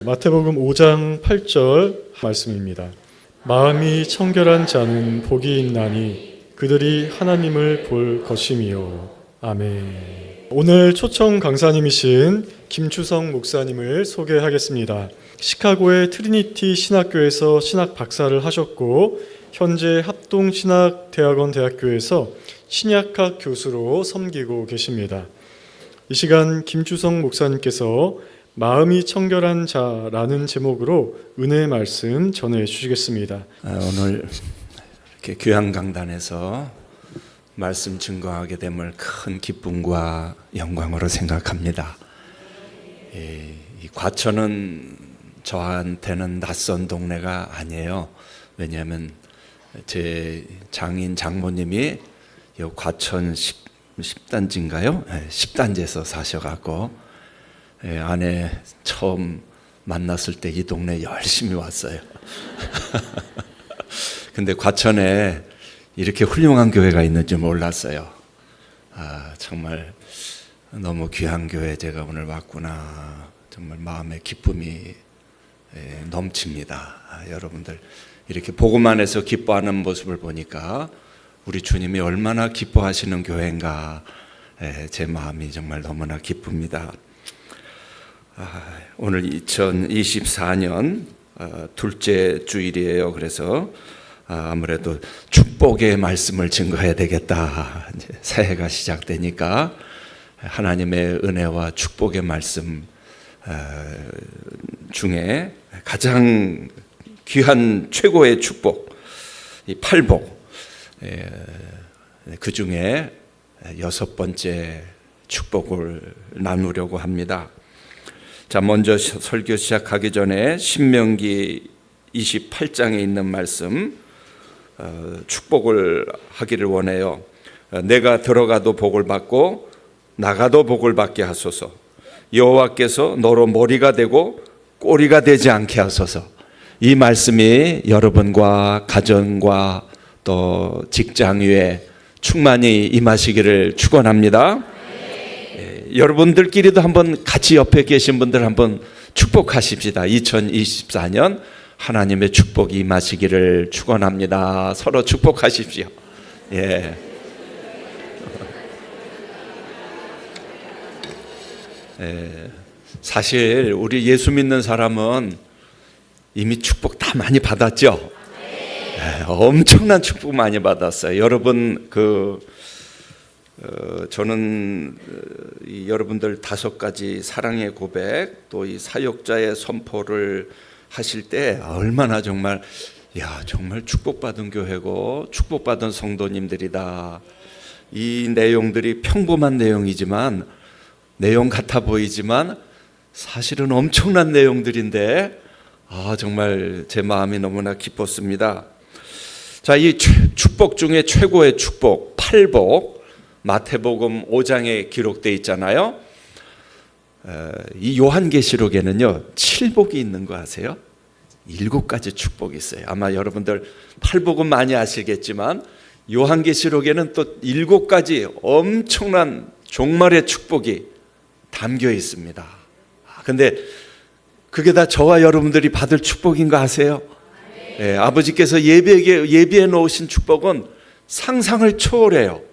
마태복음 5장 8절 말씀입니다. 마음이 청결한 자는 복이 있나니 그들이 하나님을 볼 것이미요. 아멘. 오늘 초청 강사님이신 김추성 목사님을 소개하겠습니다. 시카고의 트리니티 신학교에서 신학 박사를 하셨고 현재 합동신학대학원 대학교에서 신약학 교수로 섬기고 계십니다. 이 시간 김추성 목사님께서 마음이 청결한 자라는 제목으로 은혜의 말씀 전해 주시겠습니다. 오늘 이렇게 교양 강단에서 말씀 증거하게 됨을 큰 기쁨과 영광으로 생각합니다. 이 과천은 저한테는 낯선 동네가 아니에요. 왜냐하면 제 장인 장모님이 이 과천 10단지인가요? 10단지에서 사셔갖고 아내 처음 만났을 때 이 동네 열심히 왔어요. 근데 과천에 이렇게 훌륭한 교회가 있는지 몰랐어요. 정말 너무 귀한 교회 제가 오늘 왔구나. 정말 마음의 기쁨이 넘칩니다. 여러분들 이렇게 복음 안에서 기뻐하는 모습을 보니까 우리 주님이 얼마나 기뻐하시는 교회인가 제 마음이 정말 너무나 기쁩니다. 오늘 2024년 둘째 주일이에요. 그래서 아무래도 축복의 말씀을 증거해야 되겠다. 이제 새해가 시작되니까 하나님의 은혜와 축복의 말씀 중에 가장 귀한 최고의 축복, 이 팔복, 그 중에 6번째 축복을 나누려고 합니다. 자, 먼저 설교 시작하기 전에 신명기 28장에 있는 말씀 축복을 하기를 원해요. 내가 들어가도 복을 받고 나가도 복을 받게 하소서. 여호와께서 너로 머리가 되고 꼬리가 되지 않게 하소서. 이 말씀이 여러분과 가정과 또 직장 위에 충만히 임하시기를 축원합니다. 여러분들끼리도 한번 같이 옆에 계신 분들 한번 축복하십시다. 2024년 하나님의 축복이 임하시기를 축원합니다. 서로 축복하십시오. 예. 사실 우리 예수 믿는 사람은 이미 축복 다 많이 받았죠. 엄청난 축복 많이 받았어요. 여러분 저는 여러분들 5가지 사랑의 고백 또 이 사역자의 선포를 하실 때 얼마나 정말 정말 축복받은 교회고 축복받은 성도님들이다. 이 내용들이 평범한 내용이지만 내용 같아 보이지만 사실은 엄청난 내용들인데 정말 제 마음이 너무나 기뻤습니다. 자, 이 축복 중에 최고의 축복 팔복 마태복음 5장에 기록되어 있잖아요. 이 요한계시록에는요 7복이 있는 거 아세요? 7가지 축복이 있어요. 아마 여러분들 팔복은 많이 아시겠지만 요한계시록에는 또 7가지 엄청난 종말의 축복이 담겨 있습니다. 근데 그게 다 저와 여러분들이 받을 축복인 거 아세요? 아버지께서 예비해 놓으신 축복은 상상을 초월해요.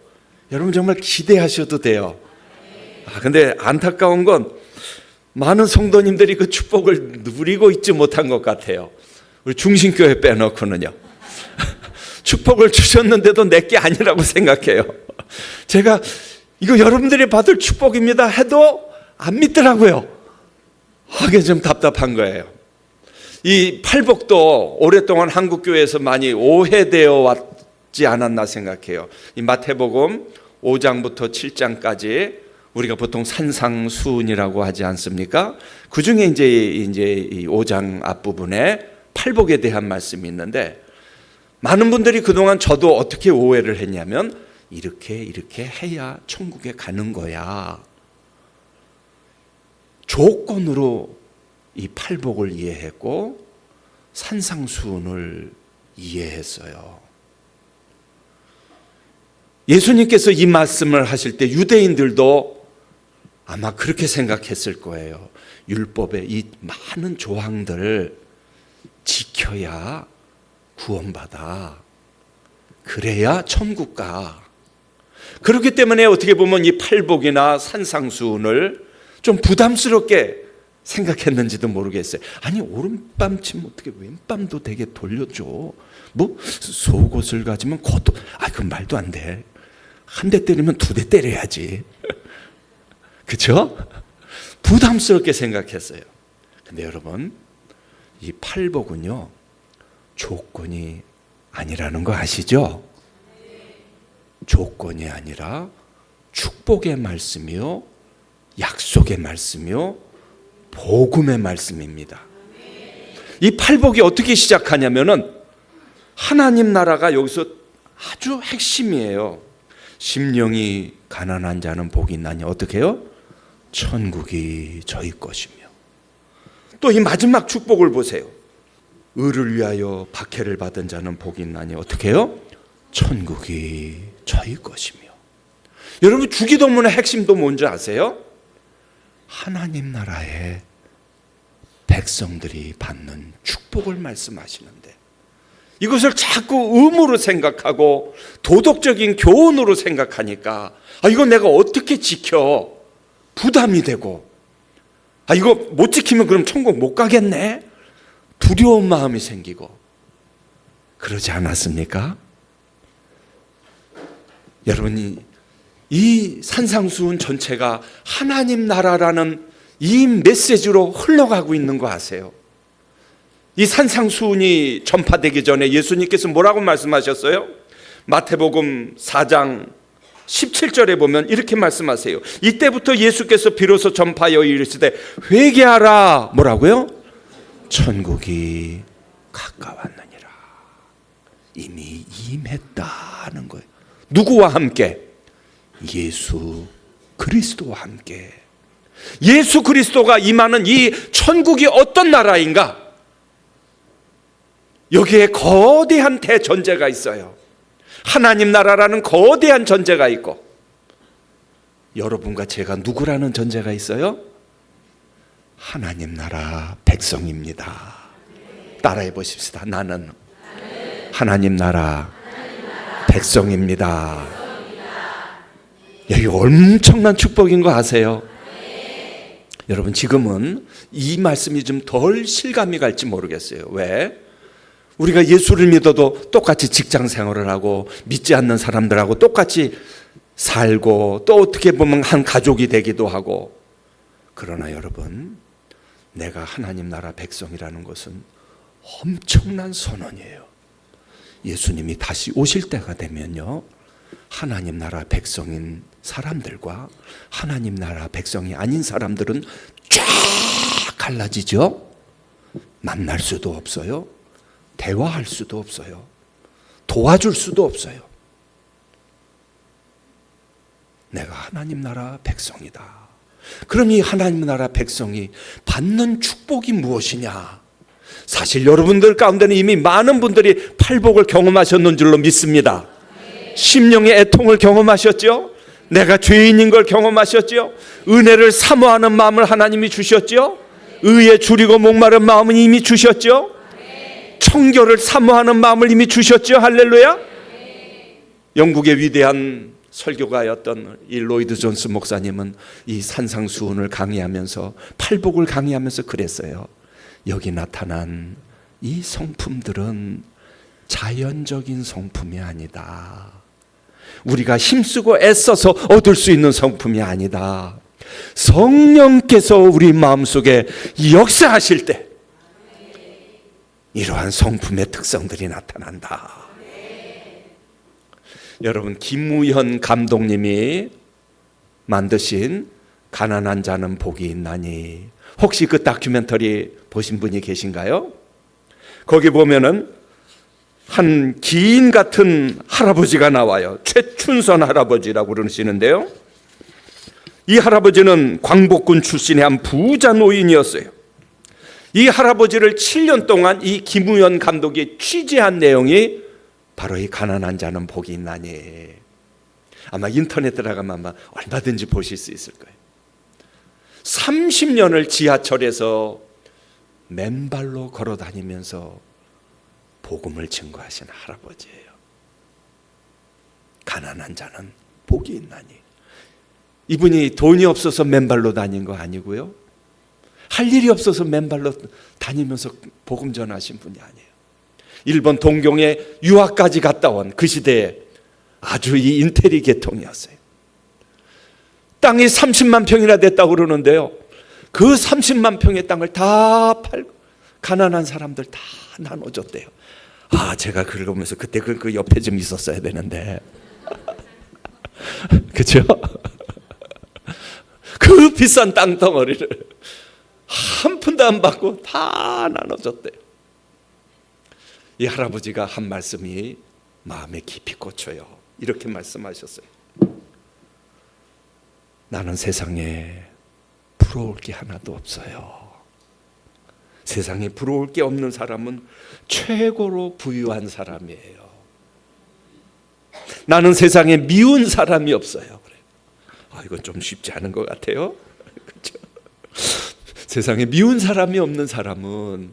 여러분 정말 기대하셔도 돼요. 근데 안타까운 건 많은 성도님들이 그 축복을 누리고 있지 못한 것 같아요. 우리 중심교회 빼놓고는요. 축복을 주셨는데도 내게 아니라고 생각해요. 제가 이거 여러분들이 받을 축복입니다 해도 안 믿더라고요. 그게 좀 답답한 거예요. 이 팔복도 오랫동안 한국교회에서 많이 오해되어 왔지 않았나 생각해요. 이 마태복음 5장부터 7장까지 우리가 보통 산상수훈이라고 하지 않습니까? 그 중에 이제 이 5장 앞부분에 팔복에 대한 말씀이 있는데 많은 분들이 그동안 저도 어떻게 오해를 했냐면 이렇게 해야 천국에 가는 거야. 조건으로 이 팔복을 이해했고 산상수훈을 이해했어요. 예수님께서 이 말씀을 하실 때 유대인들도 아마 그렇게 생각했을 거예요. 율법의 이 많은 조항들 지켜야 구원받아. 그래야 천국 가. 그렇기 때문에 어떻게 보면 이 팔복이나 산상수훈을 좀 부담스럽게 생각했는지도 모르겠어요. 아니 오른밤 치면 어떻게 왼밤도 되게 돌려줘. 뭐 속옷을 가지면 겉도 그건 말도 안 돼. 한 대 때리면 두 대 때려야지. 그렇죠? 부담스럽게 생각했어요. 근데 여러분 이 팔복은요 조건이 아니라는 거 아시죠? 조건이 아니라 축복의 말씀이요 약속의 말씀이요 복음의 말씀입니다. 이 팔복이 어떻게 시작하냐면은 하나님 나라가 여기서 아주 핵심이에요. 심령이 가난한 자는 복이 있나니 어떻게 해요? 천국이 저희 것이며. 또 이 마지막 축복을 보세요. 의를 위하여 박해를 받은 자는 복이 있나니 어떻게 해요? 천국이 저희 것이며. 여러분 주기도문의 핵심도 뭔지 아세요? 하나님 나라의 백성들이 받는 축복을 말씀하시는데 이것을 자꾸 의무로 생각하고 도덕적인 교훈으로 생각하니까 이거 내가 어떻게 지켜? 부담이 되고 이거 못 지키면 그럼 천국 못 가겠네? 두려운 마음이 생기고 그러지 않았습니까? 여러분이 이 산상수훈 전체가 하나님 나라라는 이 메시지로 흘러가고 있는 거 아세요? 이 산상수훈이 전파되기 전에 예수님께서 뭐라고 말씀하셨어요? 마태복음 4장 17절에 보면 이렇게 말씀하세요. 이때부터 예수께서 비로소 전파하여 이르시되 회개하라. 뭐라고요? 천국이 가까웠느니라. 이미 임했다는 거예요. 누구와 함께? 예수 그리스도와 함께. 예수 그리스도가 임하는 이 천국이 어떤 나라인가? 여기에 거대한 대전제가 있어요. 하나님 나라라는 거대한 전제가 있고 여러분과 제가 누구라는 전제가 있어요? 하나님 나라 백성입니다. 따라해 보십시다. 나는 하나님 나라 백성입니다. 여기 엄청난 축복인 거 아세요? 여러분 지금은 이 말씀이 좀 덜 실감이 갈지 모르겠어요. 왜? 우리가 예수를 믿어도 똑같이 직장 생활을 하고 믿지 않는 사람들하고 똑같이 살고 또 어떻게 보면 한 가족이 되기도 하고. 그러나 여러분 내가 하나님 나라 백성이라는 것은 엄청난 선언이에요. 예수님이 다시 오실 때가 되면요 하나님 나라 백성인 사람들과 하나님 나라 백성이 아닌 사람들은 쫙 갈라지죠. 만날 수도 없어요. 대화할 수도 없어요. 도와줄 수도 없어요. 내가 하나님 나라 백성이다. 그럼 이 하나님 나라 백성이 받는 축복이 무엇이냐? 사실 여러분들 가운데는 이미 많은 분들이 팔복을 경험하셨는 줄로 믿습니다. 심령의 애통을 경험하셨죠? 내가 죄인인 걸 경험하셨죠? 은혜를 사모하는 마음을 하나님이 주셨죠? 의에 줄이고 목마른 마음은 이미 주셨죠? 청결을 사모하는 마음을 이미 주셨죠? 할렐루야. 영국의 위대한 설교가였던 이 로이드 존스 목사님은 이 산상수훈을 강의하면서 팔복을 강의하면서 그랬어요. 여기 나타난 이 성품들은 자연적인 성품이 아니다. 우리가 힘쓰고 애써서 얻을 수 있는 성품이 아니다. 성령께서 우리 마음속에 역사하실 때 이러한 성품의 특성들이 나타난다. 여러분 김우현 감독님이 만드신 가난한 자는 복이 있나니 혹시 그 다큐멘터리 보신 분이 계신가요? 거기 보면은 한 기인 같은 할아버지가 나와요. 최춘선 할아버지라고 그러시는데요. 이 할아버지는 광복군 출신의 한 부자 노인이었어요. 이 할아버지를 7년 동안 이 김우현 감독이 취재한 내용이 바로 이 가난한 자는 복이 있나니. 아마 인터넷 들어가면 아마 얼마든지 보실 수 있을 거예요. 30년을 지하철에서 맨발로 걸어 다니면서 복음을 증거하신 할아버지예요. 가난한 자는 복이 있나니. 이분이 돈이 없어서 맨발로 다닌 거 아니고요, 할 일이 없어서 맨발로 다니면서 복음 전하신 분이 아니에요. 일본 동경에 유학까지 갔다 온 그 시대에 아주 이 인테리 계통이었어요. 땅이 30만 평이나 됐다고 그러는데요, 그 30만 평의 땅을 다 팔고 가난한 사람들 다 나눠줬대요. 제가 그걸 보면서 그때 그 옆에 좀 있었어야 되는데 그렇죠? 그 비싼 땅덩어리를 한 푼도 안 받고 다 나눠줬대요. 이 할아버지가 한 말씀이 마음에 깊이 꽂혀요. 이렇게 말씀하셨어요. 나는 세상에 부러울 게 하나도 없어요. 세상에 부러울 게 없는 사람은 최고로 부유한 사람이에요. 나는 세상에 미운 사람이 없어요. 그래. 이건 좀 쉽지 않은 것 같아요. 그렇죠? 세상에 미운 사람이 없는 사람은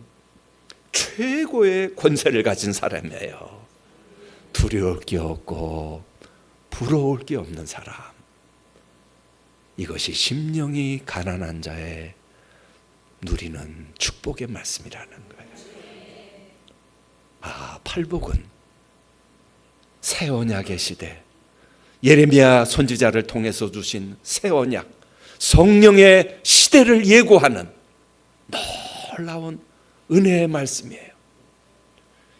최고의 권세를 가진 사람이에요. 두려울 게 없고 부러울 게 없는 사람. 이것이 심령이 가난한 자의 누리는 축복의 말씀이라는 거예요. 팔복은 새 언약의 시대, 예레미야 선지자를 통해서 주신 새 언약, 성령의 시대를 예고하는 놀라운 은혜의 말씀이에요.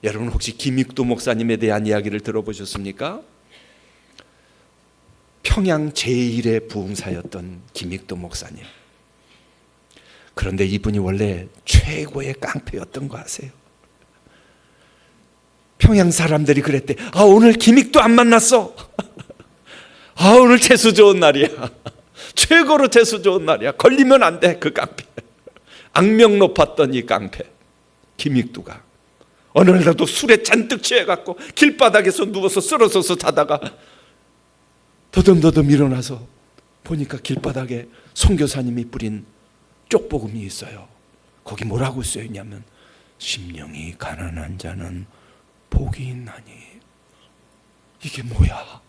여러분 혹시 김익도 목사님에 대한 이야기를 들어보셨습니까? 평양 제1의 부흥사였던 김익도 목사님. 그런데 이분이 원래 최고의 깡패였던 거 아세요? 평양 사람들이 그랬대. 오늘 김익도 안 만났어. 오늘 재수 좋은 날이야. 최고로 재수 좋은 날이야. 걸리면 안 돼, 그 깡패. 악명 높았던 이 깡패 김익도가 어느 날도 술에 잔뜩 취해갖고 길바닥에서 누워서 쓰러져서 자다가 더듬더듬 일어나서 보니까 길바닥에 선교사님이 뿌린 쪽복음이 있어요. 거기 뭐라고 쓰여있냐면 심령이 가난한 자는 복이 있나니. 이게 뭐야?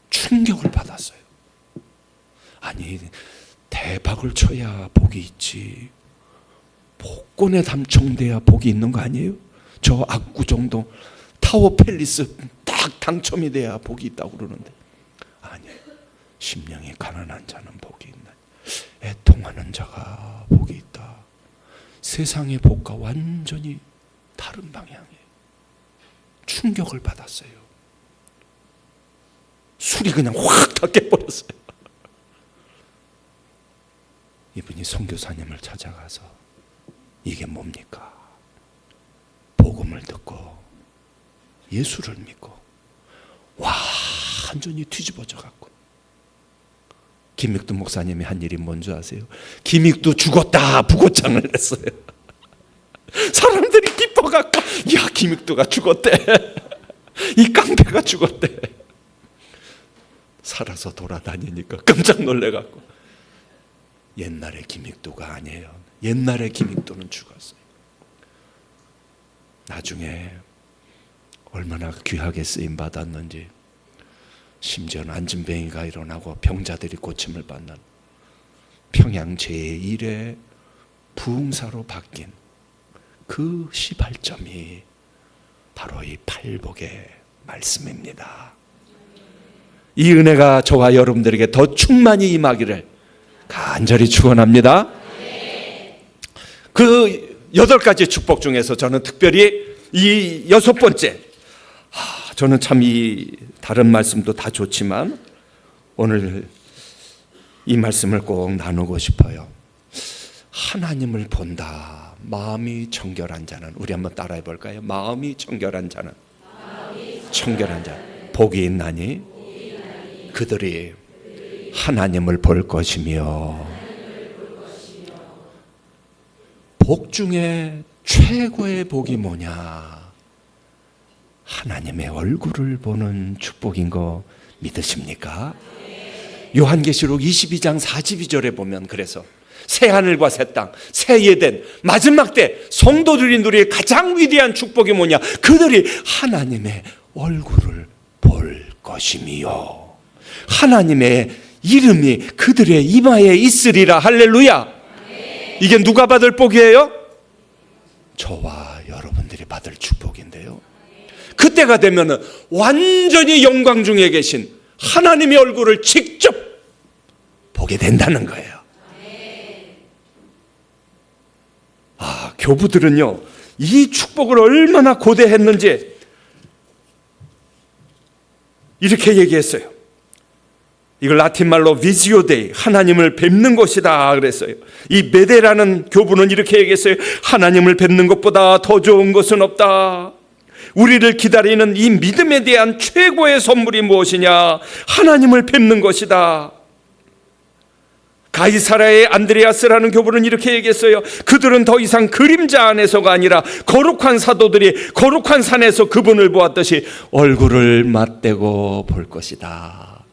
충격을 받았어요. 아니, 대박을 쳐야 복이 있지, 복권에 당첨돼야 복이 있는 거 아니에요? 저 압구정동 타워 팰리스 딱 당첨이 돼야 복이 있다고 그러는데 아니에요. 심령이 가난한 자는 복이 있나니 애통하는 자가 복이 있다. 세상의 복과 완전히 다른 방향이에요. 충격을 받았어요. 술이 그냥 확 다 깨버렸어요. 이분이 선교사님을 찾아가서 이게 뭡니까? 복음을 듣고 예수를 믿고 완전히 뒤집어져 갖고. 김익도 목사님이 한 일이 뭔지 아세요? 김익도 죽었다 부고장을 냈어요. 사람들이 기뻐갖고 야, 김익도가 죽었대. 이 깡패가 죽었대. 살아서 돌아다니니까 깜짝 놀래갖고 옛날의 김익도가 아니에요. 옛날의 김익도는 죽었어요. 나중에 얼마나 귀하게 쓰임 받았는지, 심지어는 안진뱅이가 일어나고 병자들이 고침을 받는 평양 제1의 부흥사로 바뀐 그 시발점이 바로 이 팔복의 말씀입니다. 이 은혜가 저와 여러분들에게 더 충만히 임하기를 간절히 축원합니다. 그 8가지 축복 중에서 저는 특별히 이 6번째, 저는 참 이 다른 말씀도 다 좋지만 오늘 이 말씀을 꼭 나누고 싶어요. 하나님을 본다. 마음이 정결한 자는, 우리 한번 따라해 볼까요? 마음이 정결한 자는, 정결한 자 복이 있나니 그들이 하나님을 볼 것이며. 복 중에 최고의 복이 뭐냐? 하나님의 얼굴을 보는 축복인 거 믿으십니까? 요한계시록 22장 42절에 보면 그래서 새 하늘과 새 땅, 새 예덴, 마지막 때 성도들이 누릴 가장 위대한 축복이 뭐냐? 그들이 하나님의 얼굴을 볼 것이며 하나님의 이름이 그들의 이마에 있으리라. 할렐루야. 이게 누가 받을 복이에요? 저와 여러분들이 받을 축복인데요. 그때가 되면은 완전히 영광 중에 계신 하나님의 얼굴을 직접 보게 된다는 거예요. 교부들은요, 이 축복을 얼마나 고대했는지 이렇게 얘기했어요. 이걸 라틴 말로 비지오 데이, 하나님을 뵙는 것이다 그랬어요. 이 메데라는 교부는 이렇게 얘기했어요. 하나님을 뵙는 것보다 더 좋은 것은 없다. 우리를 기다리는 이 믿음에 대한 최고의 선물이 무엇이냐? 하나님을 뵙는 것이다. 가이사라의 안드레아스라는 교부는 이렇게 얘기했어요. 그들은 더 이상 그림자 안에서가 아니라 거룩한 사도들이 거룩한 산에서 그분을 보았듯이 얼굴을 맞대고 볼 것이다.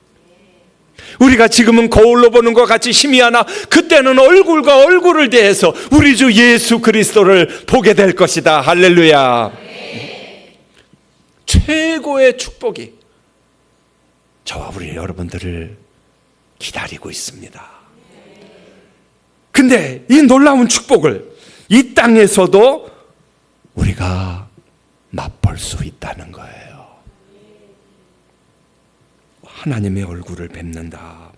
우리가 지금은 거울로 보는 것 같이 희미하나 그때는 얼굴과 얼굴을 대해서 우리 주 예수 그리스도를 보게 될 것이다. 할렐루야. 최고의 축복이 저와 우리 여러분들을 기다리고 있습니다. 근데 이 놀라운 축복을 이 땅에서도 우리가 맛볼 수 있다는 거예요. 하나님의 얼굴을 뵙는다.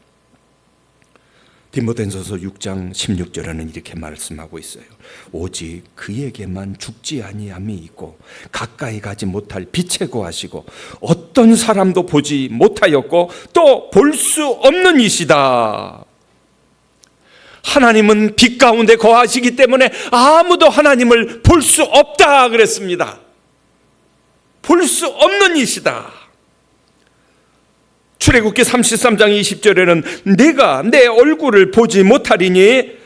디모데전서 6장 16절에는 이렇게 말씀하고 있어요. 오직 그에게만 죽지 아니함이 있고 가까이 가지 못할 빛에 거하시고 어떤 사람도 보지 못하였고 또 볼 수 없는 이시다. 하나님은 빛 가운데 거하시기 때문에 아무도 하나님을 볼 수 없다 그랬습니다. 볼 수 없는 이시다. 출애굽기 33장 20절에는 내가 내 얼굴을 보지 못하리니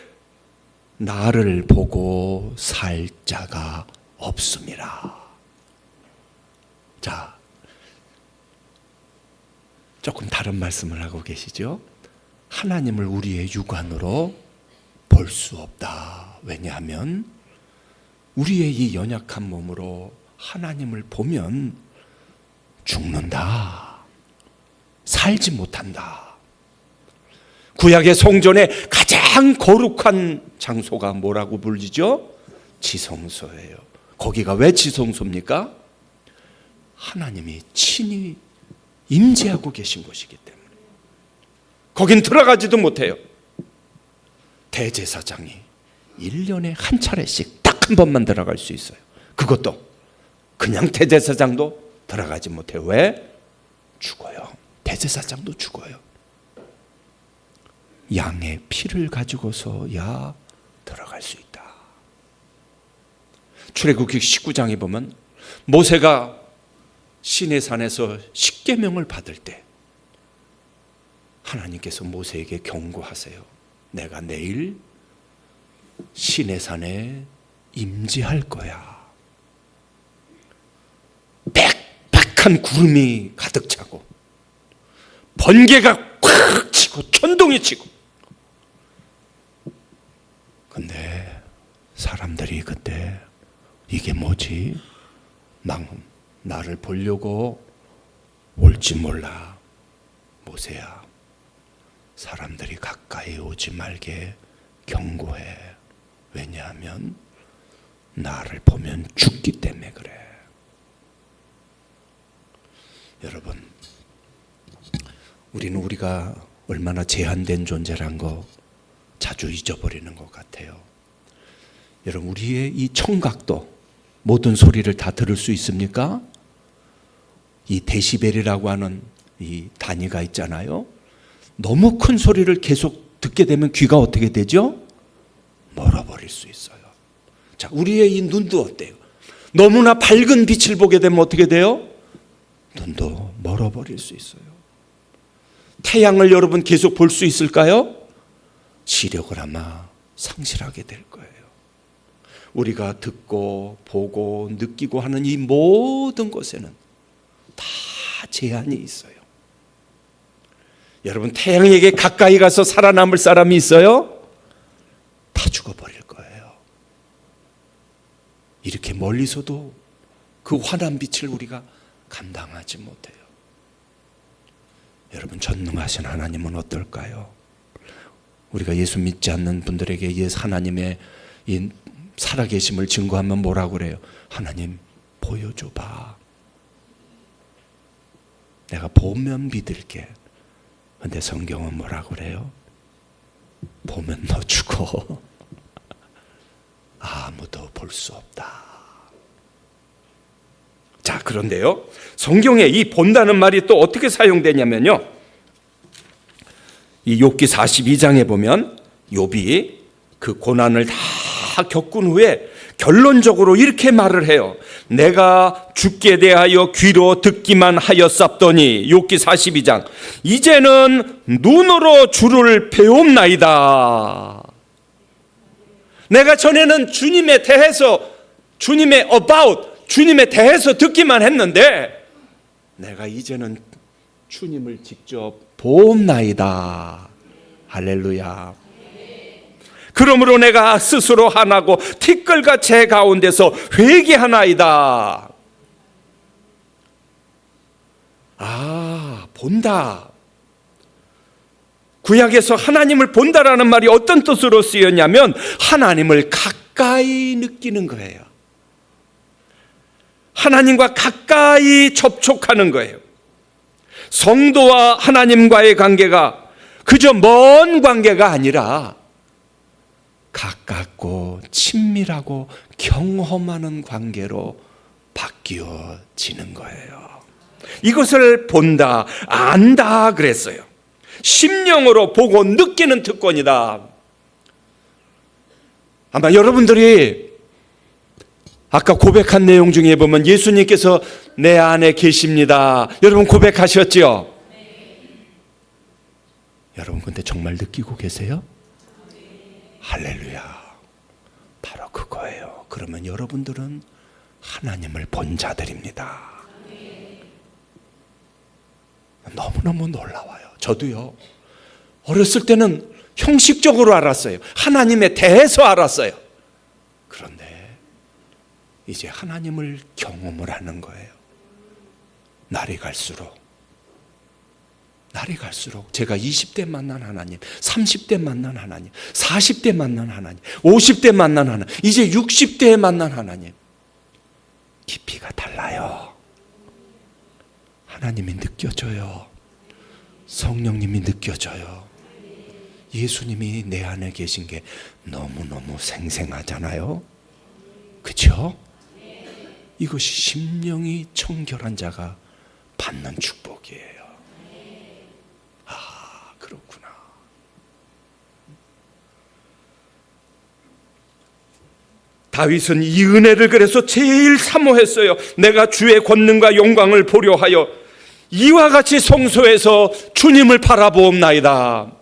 나를 보고 살 자가 없음이라. 자, 조금 다른 말씀을 하고 계시죠? 하나님을 우리의 육안으로 볼 수 없다. 왜냐하면 우리의 이 연약한 몸으로 하나님을 보면 죽는다. 살지 못한다. 구약의 성전의 가장 거룩한 장소가 뭐라고 불리죠? 지성소예요. 거기가 왜 지성소입니까? 하나님이 친히 임재하고 계신 곳이기 때문에 거긴 들어가지도 못해요. 대제사장이 1년에 한 차례씩 딱 한 번만 들어갈 수 있어요. 그것도 그냥 대제사장도 들어가지 못해요. 왜? 죽어요. 대제사장도 죽어요. 양의 피를 가지고서야 들어갈 수 있다. 출애굽기 19장에 보면 모세가 시내산에서 십계명을 받을 때 하나님께서 모세에게 경고하세요. 내가 내일 시내산에 임재할 거야. 빽빽한 구름이 가득 차고 번개가 콱 치고 천둥이 치고. 근데 사람들이 그때 이게 뭐지? 막 나를 보려고 올지 몰라. 모세야, 사람들이 가까이 오지 말게 경고해. 왜냐하면 나를 보면 죽기 때문에 그래. 여러분, 우리는 우리가 얼마나 제한된 존재란 거 자주 잊어버리는 것 같아요. 여러분, 우리의 이 청각도 모든 소리를 다 들을 수 있습니까? 이 데시벨이라고 하는 이 단위가 있잖아요. 너무 큰 소리를 계속 듣게 되면 귀가 어떻게 되죠? 멀어버릴 수 있어요. 자, 우리의 이 눈도 어때요? 너무나 밝은 빛을 보게 되면 어떻게 돼요? 눈도 멀어버릴 수 있어요. 태양을 여러분 계속 볼 수 있을까요? 시력을 아마 상실하게 될 거예요. 우리가 듣고 보고 느끼고 하는 이 모든 것에는 다 제한이 있어요. 여러분, 태양에게 가까이 가서 살아남을 사람이 있어요? 다 죽어버릴 거예요. 이렇게 멀리서도 그 환한 빛을 우리가 감당하지 못해요. 여러분, 전능하신 하나님은 어떨까요? 우리가 예수 믿지 않는 분들에게 예수 하나님의 이 살아계심을 증거하면 뭐라고 그래요? 하나님 보여줘봐. 내가 보면 믿을게. 근데 성경은 뭐라고 그래요? 보면 너 죽어. 아무도 볼 수 없다. 자, 그런데요, 성경에 이 본다는 말이 또 어떻게 사용되냐면요, 이 욥기 42장에 보면 욥이 그 고난을 다 겪은 후에 결론적으로 이렇게 말을 해요. 내가 주께 대하여 귀로 듣기만 하였사더니, 욥기 42장, 이제는 눈으로 주를 배움나이다. 내가 전에는 주님에 대해서, 주님의 about, 주님에 대해서 듣기만 했는데 내가 이제는 주님을 직접 보옵나이다. 할렐루야. 그러므로 내가 스스로 하나고 티끌과 제 가운데서 회개하나이다. 아, 본다. 구약에서 하나님을 본다라는 말이 어떤 뜻으로 쓰였냐면 하나님을 가까이 느끼는 거예요. 하나님과 가까이 접촉하는 거예요. 성도와 하나님과의 관계가 그저 먼 관계가 아니라 가깝고 친밀하고 경험하는 관계로 바뀌어지는 거예요. 이것을 본다, 안다 그랬어요. 심령으로 보고 느끼는 특권이다. 아마 여러분들이 아까 고백한 내용 중에 보면 예수님께서 내 안에 계십니다. 여러분 고백하셨죠? 여러분 근데 정말 느끼고 계세요? 할렐루야. 바로 그거예요. 그러면 여러분들은 하나님을 본 자들입니다. 너무너무 놀라워요. 저도요, 어렸을 때는 형식적으로 알았어요. 하나님에 대해서 알았어요. 그런데 이제 하나님을 경험을 하는 거예요. 날이 갈수록 제가 20대 만난 하나님, 30대 만난 하나님, 40대 만난 하나님, 50대 만난 하나님, 이제 60대에 만난 하나님, 깊이가 달라요. 하나님이 느껴져요. 성령님이 느껴져요. 예수님이 내 안에 계신 게 너무너무 생생하잖아요. 그렇죠? 이것이 심령이 청결한 자가 받는 축복이에요. 아, 그렇구나. 다윗은 이 은혜를 그래서 제일 사모했어요. 내가 주의 권능과 영광을 보려 하여 이와 같이 성소에서 주님을 바라보옵나이다.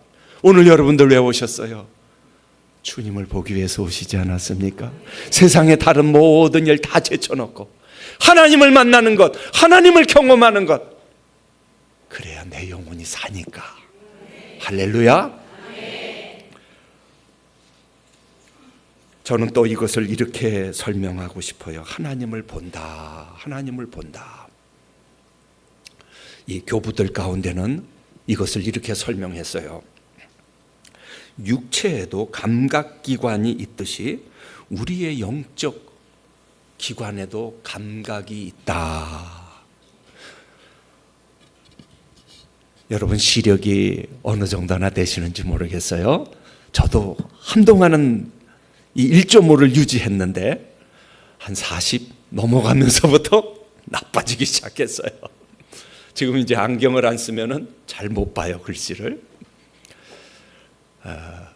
오늘 여러분들 왜 오셨어요? 주님을 보기 위해서 오시지 않았습니까? 세상의 다른 모든 일 다 제쳐놓고 하나님을 만나는 것, 하나님을 경험하는 것, 그래야 내 영혼이 사니까. 할렐루야. 저는 또 이것을 이렇게 설명하고 싶어요. 하나님을 본다. 하나님을 본다. 이 교부들 가운데는 이것을 이렇게 설명했어요. 육체에도 감각기관이 있듯이 우리의 영적 기관에도 감각이 있다. 여러분 시력이 어느 정도나 되시는지 모르겠어요. 저도 한동안은 이 1.5를 유지했는데 한 40 넘어가면서부터 나빠지기 시작했어요. 지금 이제 안경을 안 쓰면은 잘 못 봐요, 글씨를.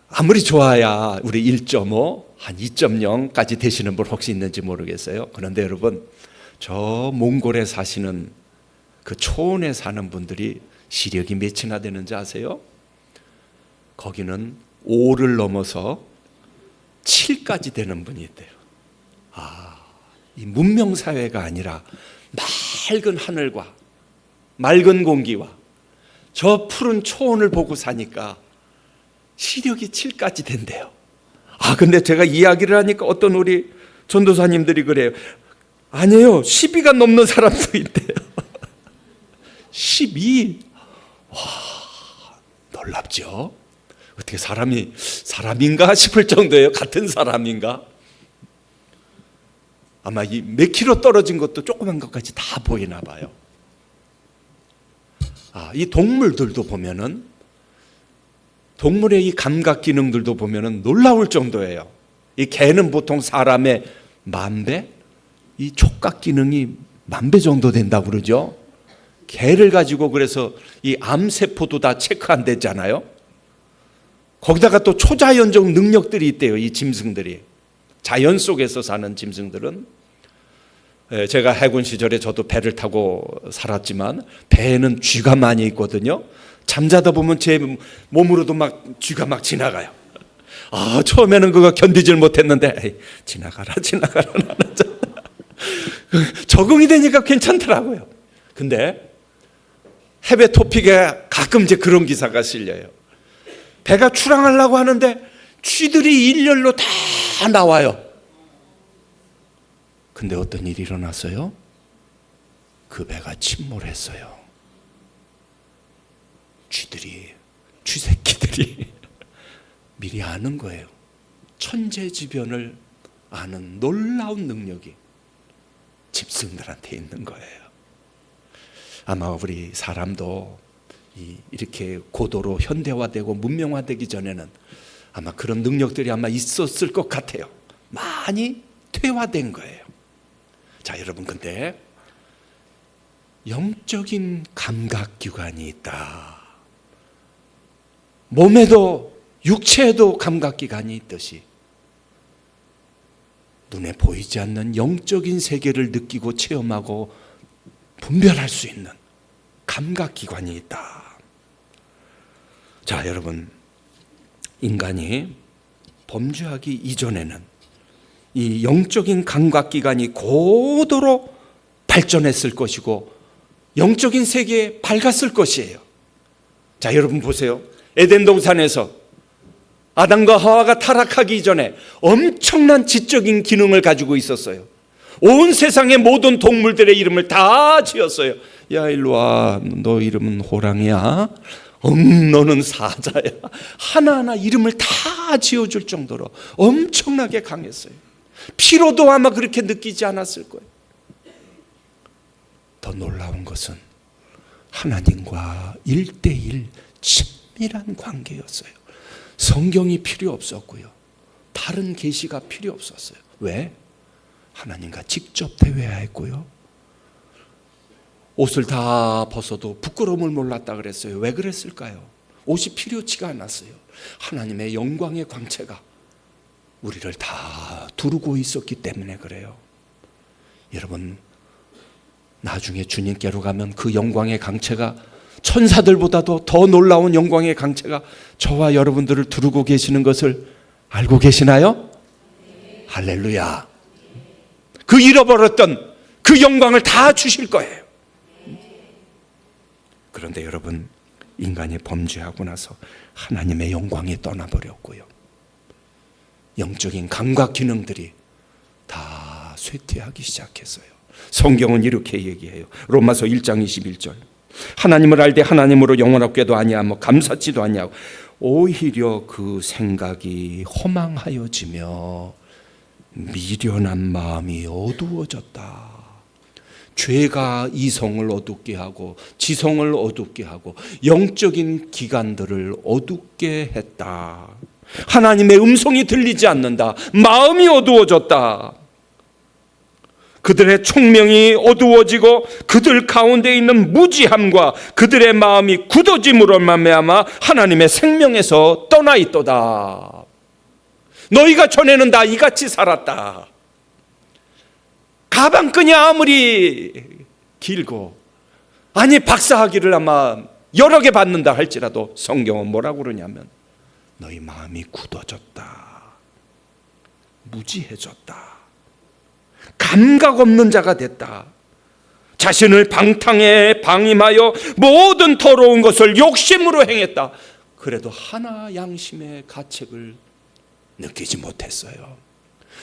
아무리 좋아야 우리 1.5, 한 2.0까지 되시는 분 혹시 있는지 모르겠어요. 그런데 여러분, 저 몽골에 사시는 그 초원에 사는 분들이 시력이 몇이나 되는지 아세요? 거기는 5를 넘어서 7까지 되는 분이 있대요. 아, 이 문명사회가 아니라 맑은 하늘과 맑은 공기와 저 푸른 초원을 보고 사니까 시력이 7까지 된대요. 근데 제가 이야기를 하니까 어떤 우리 전도사님들이 그래요. 아니에요. 12가 넘는 사람도 있대요. 12. 와, 놀랍죠? 어떻게 사람인가 싶을 정도예요. 같은 사람인가? 아마 이 몇 킬로 떨어진 것도 조그만 것까지 다 보이나 봐요. 이 동물들도 보면은, 동물의 이 감각 기능들도 보면은 놀라울 정도예요. 이 개는 보통 사람의 10,000배, 이 촉각 기능이 10,000배 정도 된다고 그러죠. 개를 가지고 그래서 이 암세포도 다 체크 안 됐잖아요. 거기다가 또 초자연적 능력들이 있대요. 이 짐승들이. 자연 속에서 사는 짐승들은. 제가 해군 시절에 저도 배를 타고 살았지만 배에는 쥐가 많이 있거든요. 잠자다 보면 제 몸으로도 막 쥐가 막 지나가요. 처음에는 그거 견디질 못했는데 에이, 지나가라 적응이 되니까 괜찮더라고요. 근데 해외 토픽에 가끔 이제 그런 기사가 실려요. 배가 출항하려고 하는데 쥐들이 일렬로 다 나와요. 근데 어떤 일이 일어났어요? 그 배가 침몰했어요. 쥐새끼들이 미리 아는 거예요. 천재지변을 아는 놀라운 능력이 짐승들한테 있는 거예요. 아마 우리 사람도 이렇게 고도로 현대화되고 문명화되기 전에는 아마 그런 능력들이 아마 있었을 것 같아요. 많이 퇴화된 거예요. 자, 여러분, 근데 영적인 감각기관이 있다. 몸에도 육체에도 감각기관이 있듯이 눈에 보이지 않는 영적인 세계를 느끼고 체험하고 분별할 수 있는 감각기관이 있다. 자, 여러분, 인간이 범죄하기 이전에는 이 영적인 감각기관이 고도로 발전했을 것이고 영적인 세계에 밝았을 것이에요. 자, 여러분 보세요. 에덴 동산에서 아담과 하와가 타락하기 이전에 엄청난 지적인 기능을 가지고 있었어요. 온 세상의 모든 동물들의 이름을 다 지었어요. 야, 일로 와. 너 이름은 호랑이야. 너는 사자야. 하나하나 이름을 다 지어줄 정도로 엄청나게 강했어요. 피로도 아마 그렇게 느끼지 않았을 거예요. 더 놀라운 것은 하나님과 1:1 친밀한 관계였어요. 성경이 필요 없었고요. 다른 계시가 필요 없었어요. 왜? 하나님과 직접 대화했고요. 옷을 다 벗어도 부끄러움을 몰랐다 그랬어요. 왜 그랬을까요? 옷이 필요치가 않았어요. 하나님의 영광의 광채가 우리를 다 두르고 있었기 때문에 그래요. 여러분, 나중에 주님께로 가면 그 영광의 광채가 천사들보다도 더 놀라운 영광의 광채가 저와 여러분들을 두르고 계시는 것을 알고 계시나요? 할렐루야. 그 잃어버렸던 그 영광을 다 주실 거예요. 그런데 여러분, 인간이 범죄하고 나서 하나님의 영광이 떠나버렸고요. 영적인 감각 기능들이 다 쇠퇴하기 시작했어요. 성경은 이렇게 얘기해요. 로마서 1장 21절. 하나님을 알되 하나님으로 영원하게도 아니하며 감사치도 아니하고 오히려 그 생각이 허망하여지며 미련한 마음이 어두워졌다. 죄가 이성을 어둡게 하고 지성을 어둡게 하고 영적인 기관들을 어둡게 했다. 하나님의 음성이 들리지 않는다. 마음이 어두워졌다. 그들의 총명이 어두워지고 그들 가운데 있는 무지함과 그들의 마음이 굳어짐으로 말미암아 하나님의 생명에서 떠나 있도다. 너희가 전에는 다 이같이 살았다. 가방끈이 아무리 길고 아니 박사학위를 아마 여러 개 받는다 할지라도 성경은 뭐라고 그러냐면 너희 마음이 굳어졌다. 무지해졌다. 감각 없는 자가 됐다. 자신을 방탕에 방임하여 모든 더러운 것을 욕심으로 행했다. 그래도 하나 양심의 가책을 느끼지 못했어요.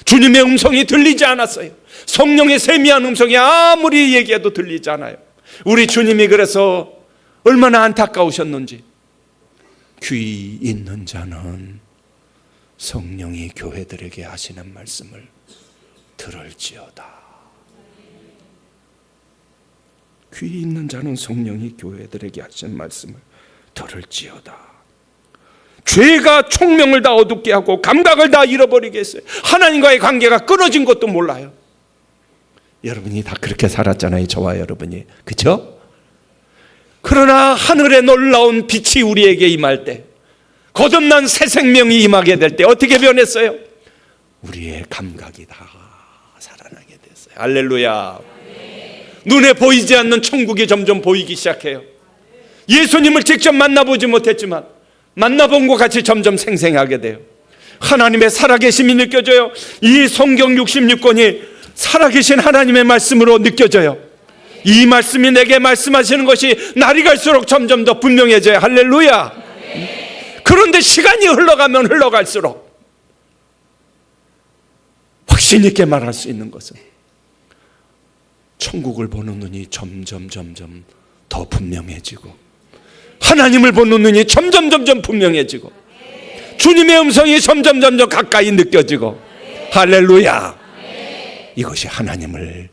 주님의 음성이 들리지 않았어요. 성령의 세미한 음성이 아무리 얘기해도 들리지 않아요. 우리 주님이 그래서 얼마나 안타까우셨는지, 귀 있는 자는 성령이 교회들에게 하시는 말씀을 들을지어다. 귀 있는 자는 성령이 교회들에게 하시는 말씀을 들을지어다. 죄가 총명을 다 어둡게 하고 감각을 다 잃어버리게 했어요. 하나님과의 관계가 끊어진 것도 몰라요. 여러분이 다 그렇게 살았잖아요. 저와 여러분이. 그렇죠? 그러나 하늘의 놀라운 빛이 우리에게 임할 때, 거듭난 새 생명이 임하게 될 때 어떻게 변했어요? 우리의 감각이 다 살아나게 됐어요. 할렐루야. 눈에 보이지 않는 천국이 점점 보이기 시작해요. 예수님을 직접 만나보지 못했지만 만나본 것 같이 점점 생생하게 돼요. 하나님의 살아계심이 느껴져요. 이 성경 66권이 살아계신 하나님의 말씀으로 느껴져요. 이 말씀이 내게 말씀하시는 것이 날이 갈수록 점점 더 분명해져요. 할렐루야. 그런데 시간이 흘러가면 흘러갈수록 확신 있게 말할 수 있는 것은 천국을 보는 눈이 점점 더 분명해지고, 하나님을 보는 눈이 점점 분명해지고, 주님의 음성이 점점 가까이 느껴지고, 할렐루야. 이것이 하나님을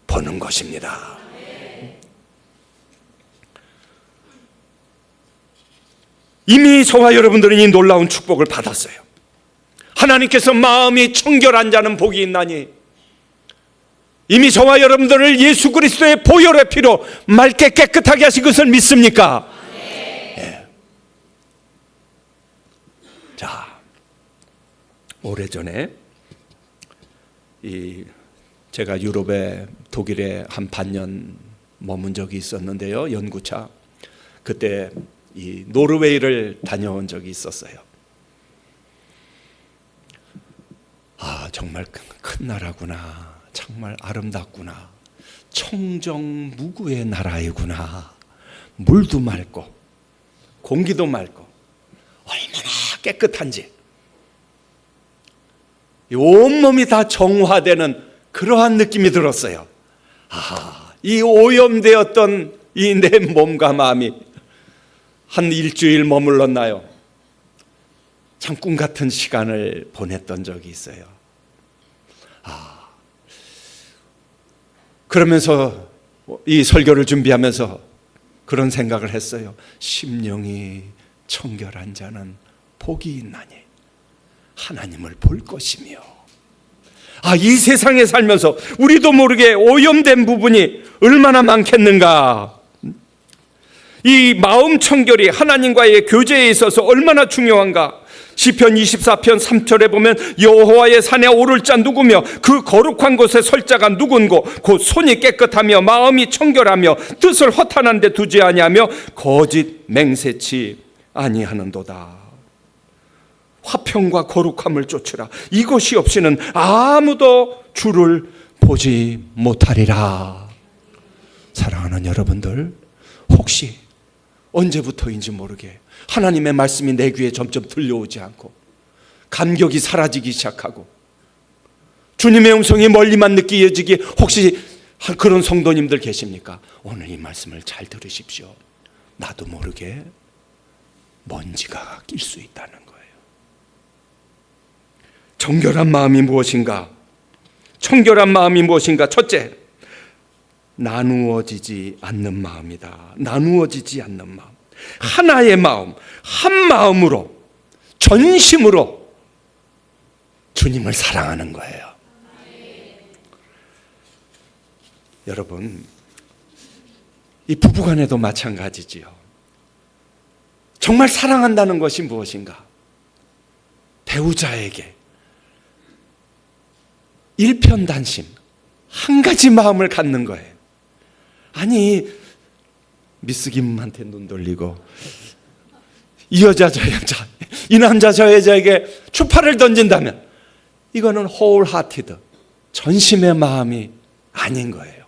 보는 것입니다. 이미 저와 여러분들은 이 놀라운 축복을 받았어요. 하나님께서 마음이 청결한 자는 복이 있나니, 이미 저와 여러분들을 예수 그리스도의 보혈의 피로 맑게 깨끗하게 하신 것을 믿습니까? 네. 자, 오래전에 제가 유럽에, 독일에 한 반년 머문 적이 있었는데요. 연구차. 그때 이 노르웨이를 다녀온 적이 있었어요. 아, 정말 큰 나라구나. 정말 아름답구나. 청정무구의 나라이구나. 물도 맑고 공기도 맑고 얼마나 깨끗한지, 온몸이 다 정화되는 그러한 느낌이 들었어요. 아, 이 오염되었던 이 내 몸과 마음이 한 일주일 머물렀나요? 참 꿈 같은 시간을 보냈던 적이 있어요. 그러면서 이 설교를 준비하면서 그런 생각을 했어요. 심령이 청결한 자는 복이 있나니 하나님을 볼 것이며. 이 세상에 살면서 우리도 모르게 오염된 부분이 얼마나 많겠는가. 이 마음 청결이 하나님과의 교제에 있어서 얼마나 중요한가. 시편 24편 3절에 보면 여호와의 산에 오를 자 누구며 그 거룩한 곳에 설 자가 누군고 곧 손이 깨끗하며 마음이 청결하며 뜻을 허탄한 데 두지 아니하며 거짓 맹세치 아니하는도다. 화평과 거룩함을 쫓으라. 이것이 없이는 아무도 주를 보지 못하리라. 사랑하는 여러분들, 혹시 언제부터인지 모르게 하나님의 말씀이 내 귀에 점점 들려오지 않고 감격이 사라지기 시작하고 주님의 음성이 멀리만 느껴지기, 혹시 그런 성도님들 계십니까? 오늘 이 말씀을 잘 들으십시오. 나도 모르게 먼지가 낄 수 있다는 거예요. 정결한 마음이 무엇인가? 청결한 마음이 무엇인가? 첫째, 나누어지지 않는 마음이다. 나누어지지 않는 마음. 하나의 마음, 한 마음으로, 전심으로 주님을 사랑하는 거예요. 여러분, 이 부부간에도 마찬가지지요. 정말 사랑한다는 것이 무엇인가? 배우자에게 일편단심, 한 가지 마음을 갖는 거예요. 아니, 미스 김한테 눈 돌리고 이 여자 저 여자, 이 남자 저 여자에게 추파를 던진다면 이거는 wholehearted, 전심의 마음이 아닌 거예요.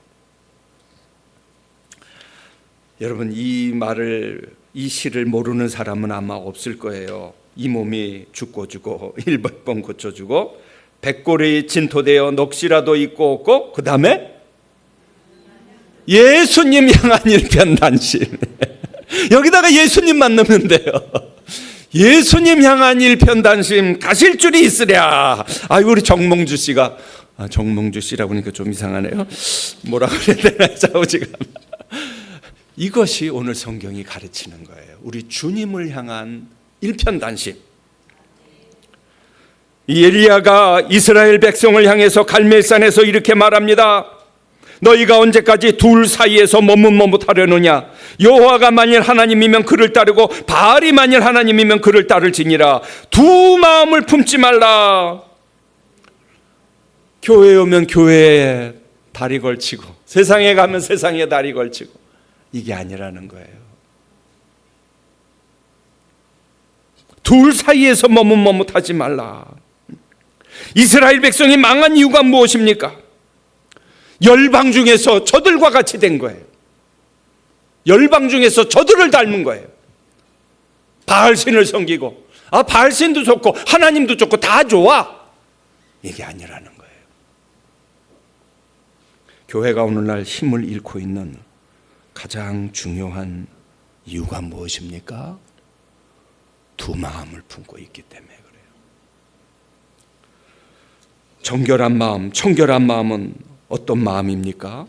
여러분, 이 시를 모르는 사람은 아마 없을 거예요. 이 몸이 죽고 100번 고쳐주고 백골이 진토되어 넋이라도 있고 없고, 그 다음에 예수님 향한 일편단심. 여기다가 예수님만 넣으면 돼요. 예수님 향한 일편단심 가실 줄이 있으랴. 우리 정몽주 씨가, 정몽주 씨라고 하니까 좀 이상하네요. 뭐라 그래야 되나 자우지가. 이것이 오늘 성경이 가르치는 거예요. 우리 주님을 향한 일편단심. 이 엘리야가 이스라엘 백성을 향해서 갈멜산에서 이렇게 말합니다. 너희가 언제까지 둘 사이에서 머뭇머뭇하려느냐? 여호와가 만일 하나님이면 그를 따르고 바알이 만일 하나님이면 그를 따를지니라. 두 마음을 품지 말라. 교회에 오면 교회에 다리 걸치고, 세상에 가면 세상에 다리 걸치고, 이게 아니라는 거예요. 둘 사이에서 머뭇머뭇하지 말라. 이스라엘 백성이 망한 이유가 무엇입니까? 열방 중에서 저들과 같이 된 거예요. 열방 중에서 저들을 닮은 거예요. 바알신을 섬기고, 바알신도 좋고 하나님도 좋고 다 좋아, 이게 아니라는 거예요. 교회가 오늘날 힘을 잃고 있는 가장 중요한 이유가 무엇입니까? 두 마음을 품고 있기 때문에 그래요. 정결한 마음, 청결한 마음은 어떤 마음입니까?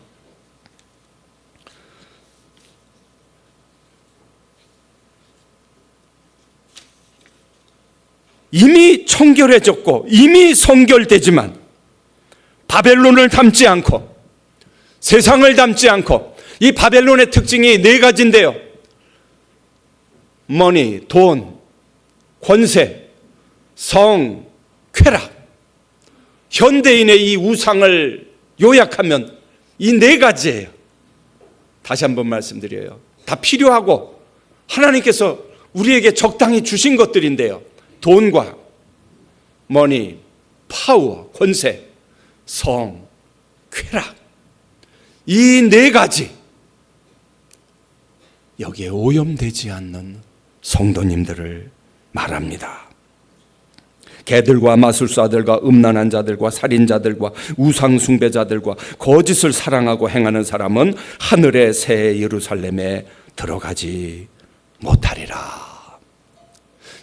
이미 청결해졌고 이미 성결되지만 바벨론을 닮지 않고 세상을 닮지 않고, 이 바벨론의 특징이 네 가지인데요. 머니, 돈, 권세, 성, 쾌락. 현대인의 이 우상을 요약하면 이 네 가지예요. 다시 한번 말씀드려요. 다 필요하고 하나님께서 우리에게 적당히 주신 것들인데요. 돈과 머니, 파워, 권세, 성, 쾌락. 이 네 가지, 여기에 오염되지 않는 성도님들을 말합니다. 개들과 마술사들과 음란한 자들과 살인자들과 우상숭배자들과 거짓을 사랑하고 행하는 사람은 하늘의 새 예루살렘에 들어가지 못하리라.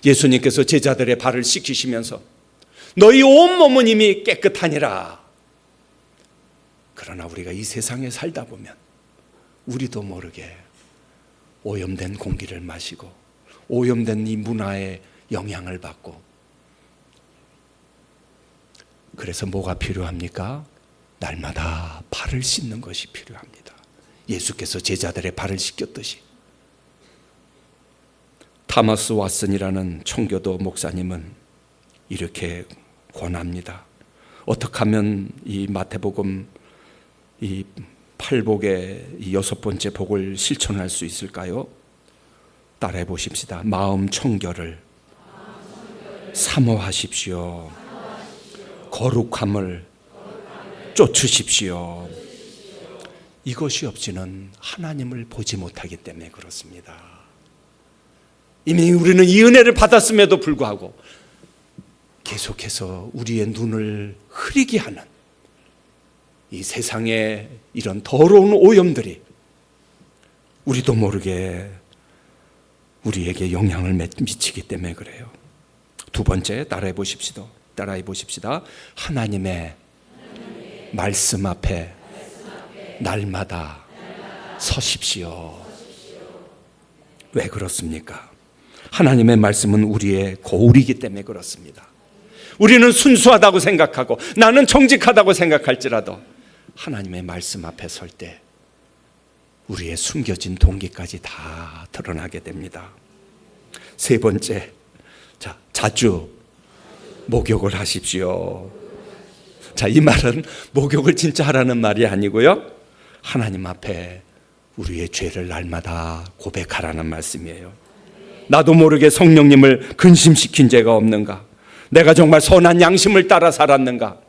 예수님께서 제자들의 발을 씻기시면서 너희 온몸은 이미 깨끗하니라. 그러나 우리가 이 세상에 살다 보면 우리도 모르게 오염된 공기를 마시고 오염된 이 문화의 영향을 받고, 그래서 뭐가 필요합니까? 날마다 발을 씻는 것이 필요합니다. 예수께서 제자들의 발을 씻겼듯이. 타마스 왓슨이라는 청교도 목사님은 이렇게 권합니다. 어떻게 하면 이 마태복음 이 8복의 이 6번째 복을 실천할 수 있을까요? 따라해 보십시다. 마음 청결을 사모하십시오. 거룩함을 쫓으십시오. 이것이 없이는 하나님을 보지 못하기 때문에 그렇습니다. 이미 우리는 이 은혜를 받았음에도 불구하고 계속해서 우리의 눈을 흐리게 하는 이 세상의 이런 더러운 오염들이 우리도 모르게 우리에게 영향을 미치기 때문에 그래요. 두 번째, 따라해 보십시다. 하나님의 말씀 앞에 날마다 서십시오. 왜 그렇습니까? 하나님의 말씀은 우리의 거울이기 때문에 그렇습니다. 우리는 순수하다고 생각하고 나는 정직하다고 생각할지라도 하나님의 말씀 앞에 설 때 우리의 숨겨진 동기까지 다 드러나게 됩니다. 세 번째, 자주 목욕을 하십시오. 이 말은 목욕을 진짜 하라는 말이 아니고요, 하나님 앞에 우리의 죄를 날마다 고백하라는 말씀이에요. 나도 모르게 성령님을 근심시킨 죄가 없는가? 내가 정말 선한 양심을 따라 살았는가?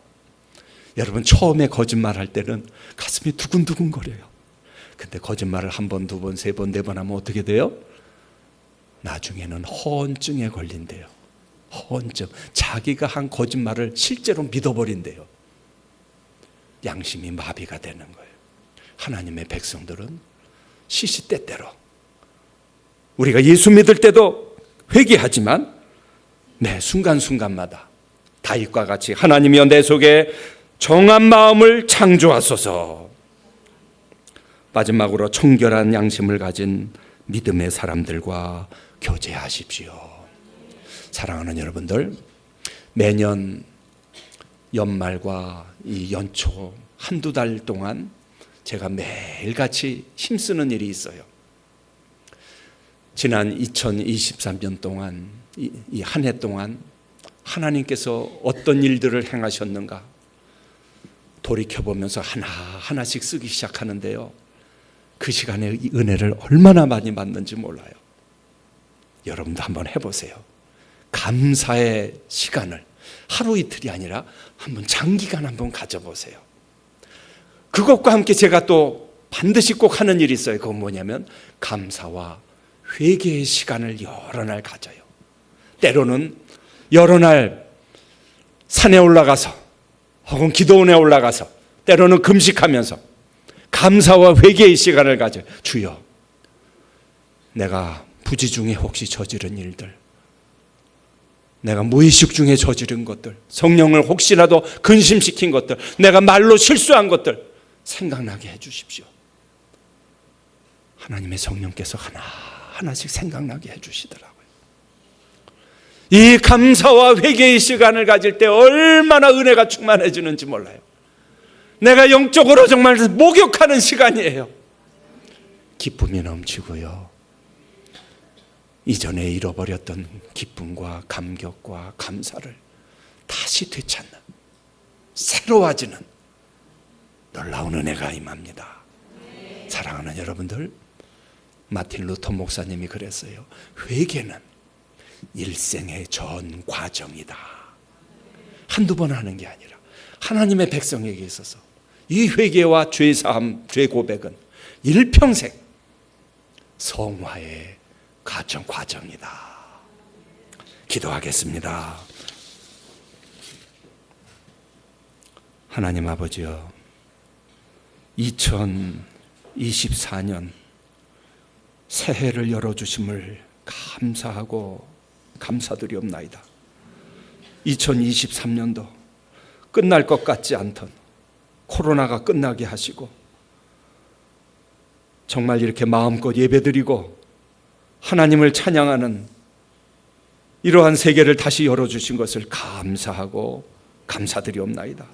여러분, 처음에 거짓말할 때는 가슴이 두근두근거려요. 근데 거짓말을 한 번, 두 번, 세 번, 네 번 하면 어떻게 돼요? 나중에는 허언증에 걸린대요. 허언증. 자기가 한 거짓말을 실제로 믿어버린대요. 양심이 마비가 되는 거예요. 하나님의 백성들은 시시때때로 우리가 예수 믿을 때도 회개하지만 매 순간순간마다 다윗과 같이 하나님이여 내 속에 정한 마음을 창조하소서. 마지막으로 청결한 양심을 가진 믿음의 사람들과 교제하십시오. 사랑하는 여러분들, 매년 연말과 이 연초 한두 달 동안 제가 매일같이 힘쓰는 일이 있어요. 지난 2023년 동안 이 한 해 동안 하나님께서 어떤 일들을 행하셨는가 돌이켜보면서 하나씩 쓰기 시작하는데요, 그 시간에 이 은혜를 얼마나 많이 받는지 몰라요. 여러분도 한번 해보세요. 감사의 시간을 하루 이틀이 아니라 한번 장기간 한번 가져보세요. 그것과 함께 제가 또 반드시 꼭 하는 일이 있어요. 그건 뭐냐면 감사와 회개의 시간을 여러 날 가져요. 때로는 여러 날 산에 올라가서 혹은 기도원에 올라가서 때로는 금식하면서 감사와 회개의 시간을 가져요. 주여, 내가 부지 중에 혹시 저지른 일들, 내가 무의식 중에 저지른 것들, 성령을 혹시라도 근심시킨 것들, 내가 말로 실수한 것들 생각나게 해주십시오. 하나님의 성령께서 하나씩 생각나게 해주시더라고요. 이 감사와 회개의 시간을 가질 때 얼마나 은혜가 충만해지는지 몰라요. 내가 영적으로 정말 목욕하는 시간이에요. 기쁨이 넘치고요, 이전에 잃어버렸던 기쁨과 감격과 감사를 다시 되찾는, 새로워지는 놀라운 은혜가 임합니다. 사랑하는 여러분들, 마틴 루터 목사님이 그랬어요. 회개는 일생의 전 과정이다. 한두 번 하는 게 아니라 하나님의 백성에게 있어서 이 회개와 죄사함, 죄 고백은 일평생 성화의 과정이다. 기도하겠습니다. 하나님 아버지여, 2024년 새해를 열어주심을 감사하고 감사드리옵나이다. 2023년도 끝날 것 같지 않던 코로나가 끝나게 하시고 정말 이렇게 마음껏 예배드리고 하나님을 찬양하는 이러한 세계를 다시 열어주신 것을 감사하고 감사드리옵나이다.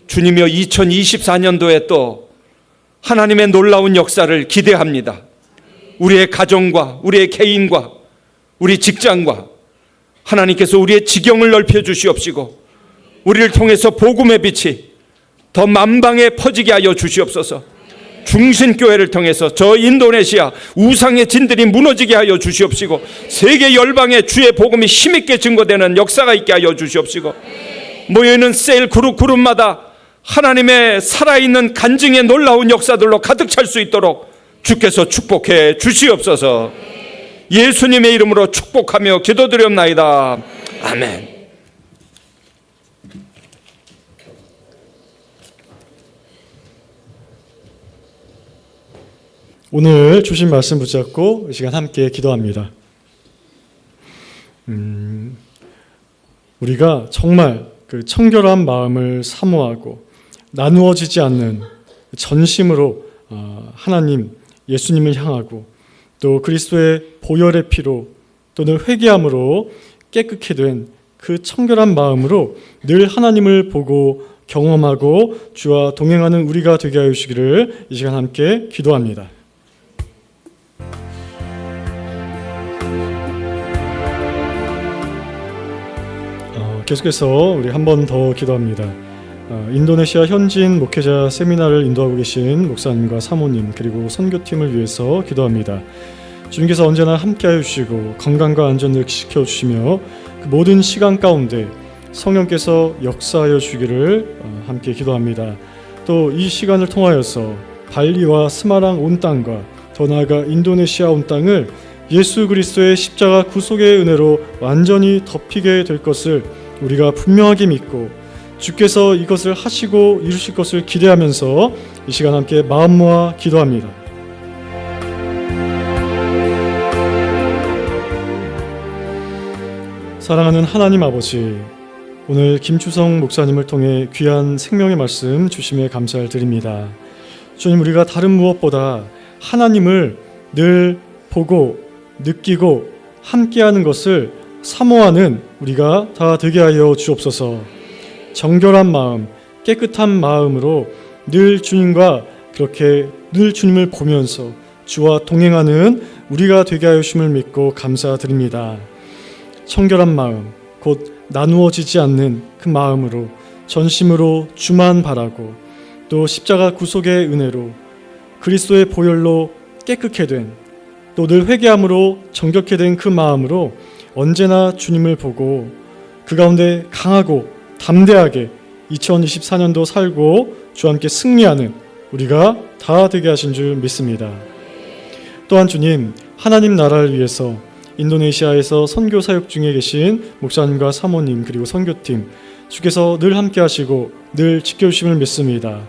주님이여, 2024년도에 또 하나님의 놀라운 역사를 기대합니다. 우리의 가정과 우리의 개인과 우리 직장과 하나님께서 우리의 지경을 넓혀 주시옵시고 우리를 통해서 복음의 빛이 더 만방에 퍼지게 하여 주시옵소서. 중신교회를 통해서 저 인도네시아 우상의 진들이 무너지게 하여 주시옵시고 세계 열방에 주의 복음이 힘있게 증거되는 역사가 있게 하여 주시옵시고 모여있는 셀 그룹마다 하나님의 살아있는 간증의 놀라운 역사들로 가득 찰 수 있도록 주께서 축복해 주시옵소서. 예수님의 이름으로 축복하며 기도드리옵나이다. 아멘. 오늘 주신 말씀 붙잡고 이 시간 함께 기도합니다. 우리가 정말 그 청결한 마음을 사모하고 나누어지지 않는 전심으로 하나님, 예수님을 향하고 또 그리스도의 보혈의 피로 또는 회개함으로 깨끗게 된 그 청결한 마음으로 늘 하나님을 보고 경험하고 주와 동행하는 우리가 되게 하여 주시기를 이 시간 함께 기도합니다. 계속해서 우리 한 번 더 기도합니다. 인도네시아 현지인 목회자 세미나를 인도하고 계신 목사님과 사모님 그리고 선교팀을 위해서 기도합니다. 주님께서 언제나 함께하여 주시고 건강과 안전을 지켜주시며 그 모든 시간 가운데 성령께서 역사하여 주기를 함께 기도합니다. 또 이 시간을 통하여서 발리와 스마랑 온 땅과 더 나아가 인도네시아 온 땅을 예수 그리스도의 십자가 구속의 은혜로 완전히 덮이게 될 것을 우리가 분명하게 믿고 주께서 이것을 하시고 이루실 것을 기대하면서 이 시간 함께 마음 모아 기도합니다. 사랑하는 하나님 아버지, 오늘 김추성 목사님을 통해 귀한 생명의 말씀 주심에 감사를 드립니다. 주님, 우리가 다른 무엇보다 하나님을 늘 보고 느끼고 함께하는 것을 사모하는 우리가 다 되게 하여 주옵소서. 정결한 마음, 깨끗한 마음으로 늘 주님과 그렇게 늘 주님을 보면서 주와 동행하는 우리가 되게 하여 주심을 믿고 감사드립니다. 청결한 마음, 곧 나누어지지 않는 그 마음으로 전심으로 주만 바라고 또 십자가 구속의 은혜로 그리스도의 보혈로 깨끗게 된 또 늘 회개함으로 정결케 된 그 마음으로 언제나 주님을 보고 그 가운데 강하고 담대하게 2024년도 살고 주와 함께 승리하는 우리가 다 되게 하신 줄 믿습니다. 또한 주님, 하나님 나라를 위해서 인도네시아에서 선교 사역 중에 계신 목사님과 사모님 그리고 선교팀 주께서 늘 함께 하시고 늘 지켜주심을 믿습니다.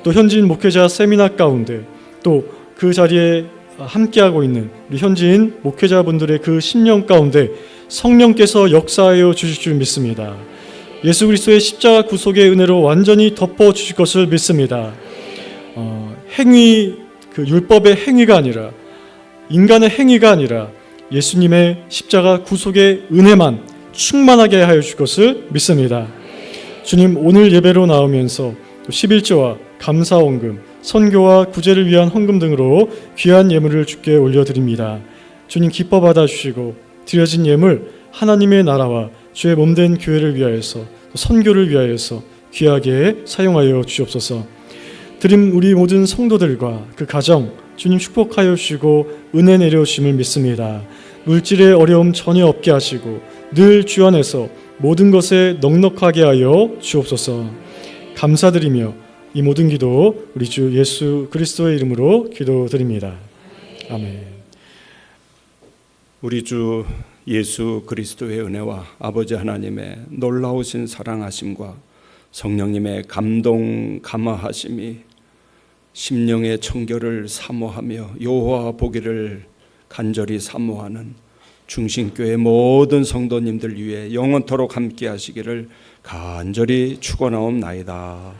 또 현지인 목회자 세미나 가운데 또 그 자리에 함께하고 있는 우리 현지인 목회자분들의 그 심령 가운데 성령께서 역사하여 주실 줄 믿습니다. 예수 그리스도의 십자가 구속의 은혜로 완전히 덮어 주실 것을 믿습니다. 행위, 그 율법의 행위가 아니라 인간의 행위가 아니라 예수님의 십자가 구속의 은혜만 충만하게 하여 주실 것을 믿습니다. 주님, 오늘 예배로 나오면서 11조와 감사원금, 선교와 구제를 위한 헌금 등으로 귀한 예물을 주께 올려드립니다. 주님, 기뻐 받아주시고 드려진 예물 하나님의 나라와 주의 몸된 교회를 위하여서 선교를 위하여서 귀하게 사용하여 주옵소서. 드림 우리 모든 성도들과 그 가정 주님 축복하여 주시고 은혜 내려오심을 믿습니다. 물질의 어려움 전혀 없게 하시고 늘 주 안에서 모든 것에 넉넉하게 하여 주옵소서. 감사드리며 이 모든 기도 우리 주 예수 그리스도의 이름으로 기도드립니다. 아멘. 우리 주 예수 그리스도의 은혜와 아버지 하나님의 놀라우신 사랑하심과 성령님의 감동 감화하심이 심령의 청결을 사모하며 여호와 보기를 간절히 사모하는 중심교회 모든 성도님들 위해 영원토록 함께 하시기를 간절히 축원하옵나이다.